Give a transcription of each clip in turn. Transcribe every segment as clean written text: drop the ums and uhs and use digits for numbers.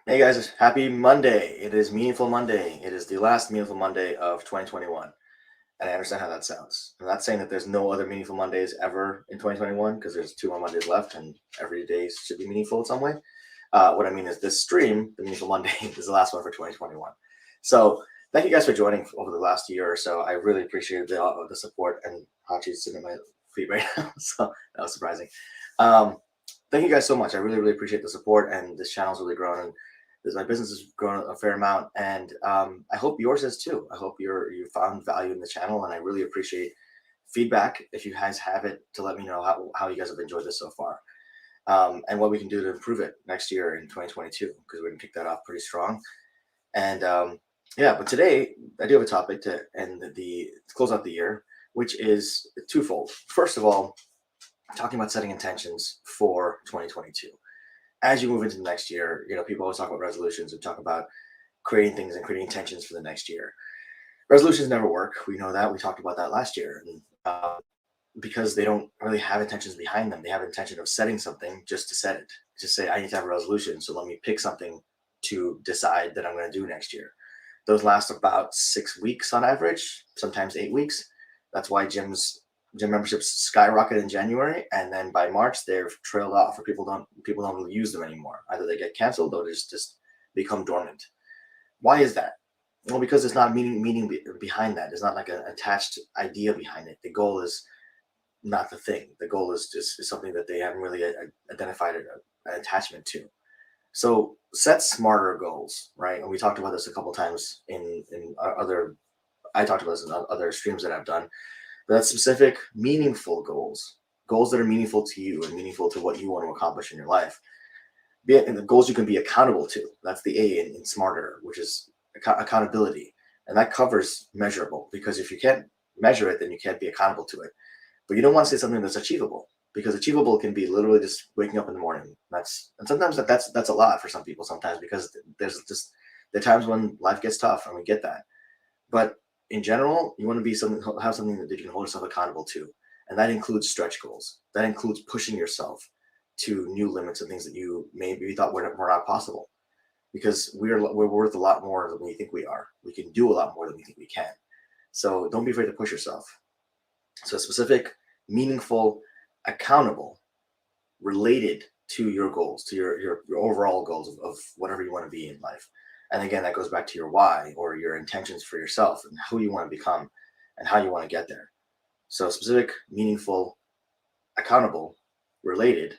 Hey guys, happy Monday. It is Meaningful Monday. It is the last Meaningful Monday of 2021. And I understand how that sounds. I'm not saying that there's no other Meaningful Mondays ever in 2021 because there's two more Mondays left and every day should be meaningful in some way. What I mean is this stream, the Meaningful Monday, is the last one for 2021. So thank you guys for joining over the last year or so. I really appreciate the support, and Hachi's sitting at my feet right now. So that was surprising. Thank you guys so much. I really, really appreciate the support, and this channel's really grown. And my business has grown a fair amount, and I hope yours has too. I hope you found value in the channel, and I really appreciate feedback if you guys have it to let me know how you guys have enjoyed this so far, and what we can do to improve it next year in 2022, because we're gonna kick that off pretty strong. And yeah, but today I do have a topic to close out the year, which is twofold. First of all, talking about setting intentions for 2022 as you move into the next year. People always talk about resolutions and talk about creating things and creating intentions for the next year. Resolutions never work. We know that. We talked about that last year. And because they don't really have intentions behind them. They have intention of setting something just to set it. Just say, I need to have a resolution, so let me pick something to decide that I'm going to do next year. Those last about 6 weeks on average, sometimes 8 weeks. That's why gym memberships skyrocket in January, and then by March they're trailed off, or people don't use them anymore. Either they get canceled or they just become dormant. Why is that? Well, because there's not meaning behind that. There's not like an attached idea behind it. The goal is not the thing. The goal is just something that they haven't really identified an attachment to. So set smarter goals, right? And we talked about this a couple times in I talked about this in other streams that I've done. But that's specific, meaningful goals that are meaningful to you and meaningful to what you want to accomplish in your life. And the goals you can be accountable to. That's the A in smarter, which is accountability. And that covers measurable, because if you can't measure it, then you can't be accountable to it. But you don't want to say something that's achievable, because achievable can be literally just waking up in the morning. And sometimes that's a lot for some people sometimes, because there are times when life gets tough, and we get that. But in general, you want to have something that you can hold yourself accountable to. And that includes stretch goals. That includes pushing yourself to new limits and things that you maybe thought were not possible. Because we're worth a lot more than we think we are. We can do a lot more than we think we can. So don't be afraid to push yourself. So specific, meaningful, accountable, related to your goals, to your overall goals of whatever you want to be in life. And again, that goes back to your why, or your intentions for yourself, and who you want to become and how you want to get there. So specific, meaningful, accountable, related,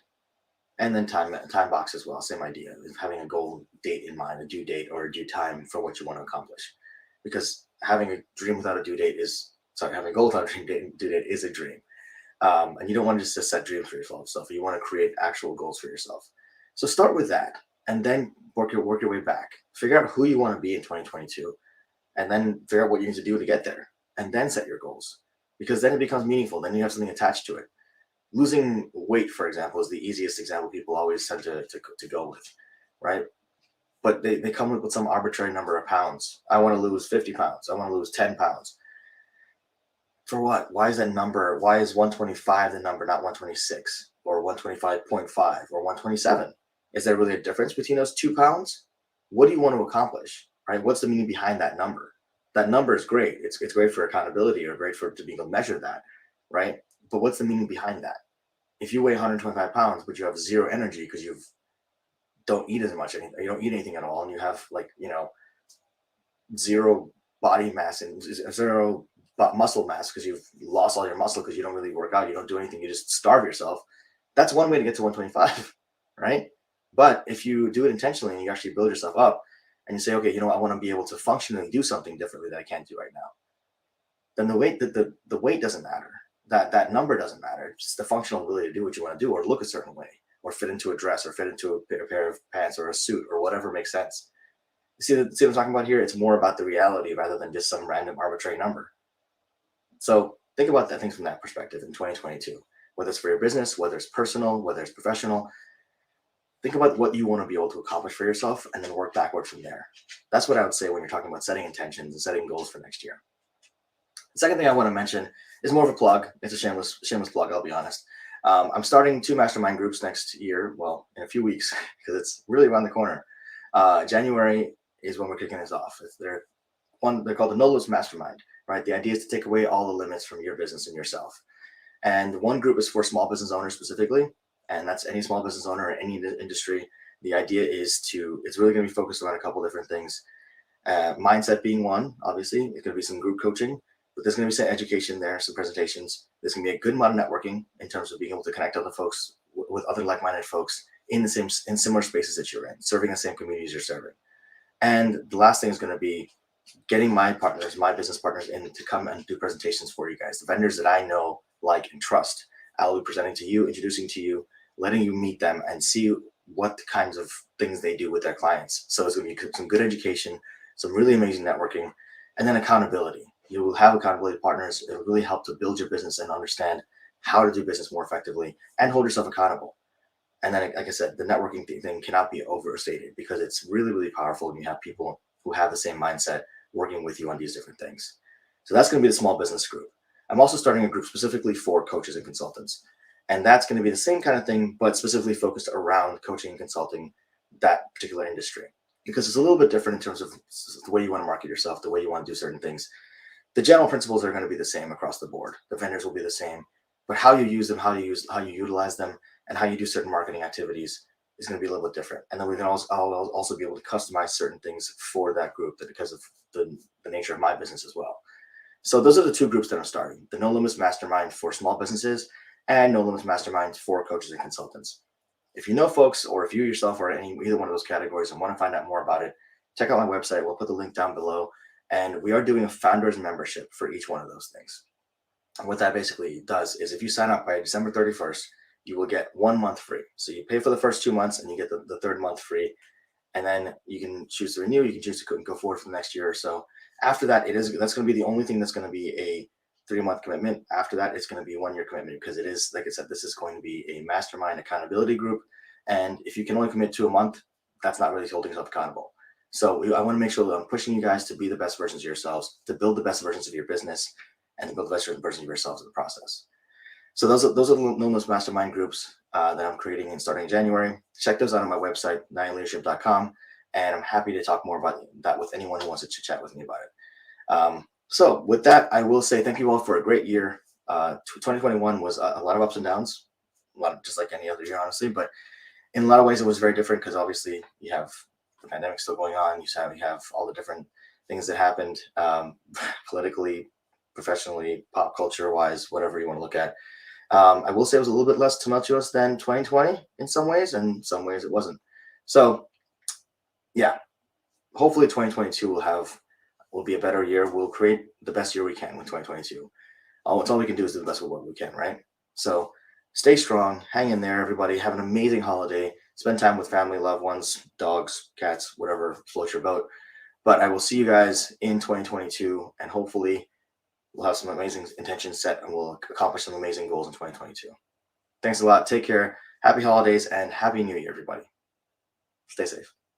and then time box as well. Same idea, having a goal date in mind, a due date or a due time for what you want to accomplish. Because having a dream without a due date having a goal without a due date is a dream. And you don't want to just set dreams for yourself. You want to create actual goals for yourself. So start with that, and then work your way back. Figure out who you want to be in 2022, and then figure out what you need to do to get there, and then set your goals. Because then it becomes meaningful. Then you have something attached to it. Losing weight, for example, is the easiest example people always tend to go with, right? But they come up with some arbitrary number of pounds. I want to lose 50 pounds. I want to lose 10 pounds. For what? Why is that number? Why is 125 the number, not 126 or 125.5 or 127? Is there really a difference between those 2 pounds? What do you want to accomplish, right? What's the meaning behind that number? That number is great. It's great for accountability, or great to be able to measure that, right? But what's the meaning behind that? If you weigh 125 pounds, but you have zero energy because you don't eat as much, you don't eat anything at all, and you have zero body mass and zero muscle mass because you've lost all your muscle because you don't really work out, you don't do anything, you just starve yourself. That's one way to get to 125, right? But if you do it intentionally and you actually build yourself up, and you say, okay, I want to be able to functionally do something differently that I can't do right now, then the weight doesn't matter. That number doesn't matter. It's the functional ability to do what you want to do, or look a certain way, or fit into a dress, or fit into a pair of pants, or a suit, or whatever makes sense. See what I'm talking about here? It's more about the reality rather than just some random arbitrary number. So think about things from that perspective in 2022, whether it's for your business, whether it's personal, whether it's professional. Think about what you want to be able to accomplish for yourself, and then work backward from there. That's what I would say when you're talking about setting intentions and setting goals for next year. The second thing I want to mention is more of a plug. It's a shameless plug, I'll be honest. I'm starting 2 mastermind groups next year, well, in a few weeks, because it's really around the corner. January is when we're kicking this off. They're called the No Limits Mastermind, right? The idea is to take away all the limits from your business and yourself. And one group is for small business owners specifically, and that's any small business owner in any industry. The idea is it's really going to be focused on a couple different things. Mindset being one, obviously. It's going to be some group coaching, but there's going to be some education there, some presentations. There's going to be a good amount of networking in terms of being able to connect other folks with other like-minded folks in similar spaces that you're in, serving the same communities you're serving. And the last thing is going to be getting my business partners in to come and do presentations for you guys, the vendors that I know, like, and trust. I'll be presenting to you, introducing to you, letting you meet them and see what kinds of things they do with their clients. So it's going to be some good education, some really amazing networking, and then accountability. You will have accountability partners. It will really help to build your business and understand how to do business more effectively and hold yourself accountable. And then, like I said, the networking thing cannot be overstated because it's really, really powerful when you have people who have the same mindset working with you on these different things. So that's going to be the small business group. I'm also starting a group specifically for coaches and consultants. And that's going to be the same kind of thing, but specifically focused around coaching and consulting, that particular industry. Because it's a little bit different in terms of the way you want to market yourself, the way you want to do certain things. The general principles are going to be the same across the board. The vendors will be the same, but how you use them, how you utilize them, and how you do certain marketing activities is going to be a little bit different. And then we can also be able to customize certain things for that group because of the nature of my business as well. So those are the two groups that I'm starting: the No Limits Mastermind for small businesses and No Limits Mastermind for coaches and consultants. If you know folks, or if you yourself are in either one of those categories and want to find out more about it, check out my website. We'll put the link down below. And we are doing a founder's membership for each one of those things. And what that basically does is if you sign up by December 31st, you will get 1 month free. So you pay for the first 2 months and you get the third month free. And then you can choose to renew. You can choose to go forward for the next year or so. After that, that's going to be the only thing that's going to be a 3-month commitment. After that, it's going to be a 1-year commitment because it is, like I said, this is going to be a mastermind accountability group. And if you can only commit to a month, that's not really holding yourself accountable. So I want to make sure that I'm pushing you guys to be the best versions of yourselves, to build the best versions of your business, and to build the best versions of yourselves in the process. So those are the No Limits Mastermind groups that I'm creating and starting in January. Check those out on my website, nianleadership.com, and I'm happy to talk more about that with anyone who wants to chat with me about it. So with that, I will say thank you all for a great year. 2021 was a lot of ups and downs, just like any other year, honestly. But in a lot of ways, it was very different because obviously you have the pandemic still going on. You have all the different things that happened politically, professionally, pop culture wise, whatever you want to look at. I will say it was a little bit less tumultuous than 2020 in some ways, and in some ways it wasn't. So yeah, hopefully 2022 will be a better year. We'll create the best year we can with 2022. It's all we can do is do the best of what we can, right? So stay strong, hang in there, everybody. Have an amazing holiday. Spend time with family, loved ones, dogs, cats, whatever floats your boat. But I will see you guys in 2022, and hopefully we'll have some amazing intentions set and we'll accomplish some amazing goals in 2022. Thanks a lot. Take care. Happy holidays and Happy New Year, everybody. Stay safe.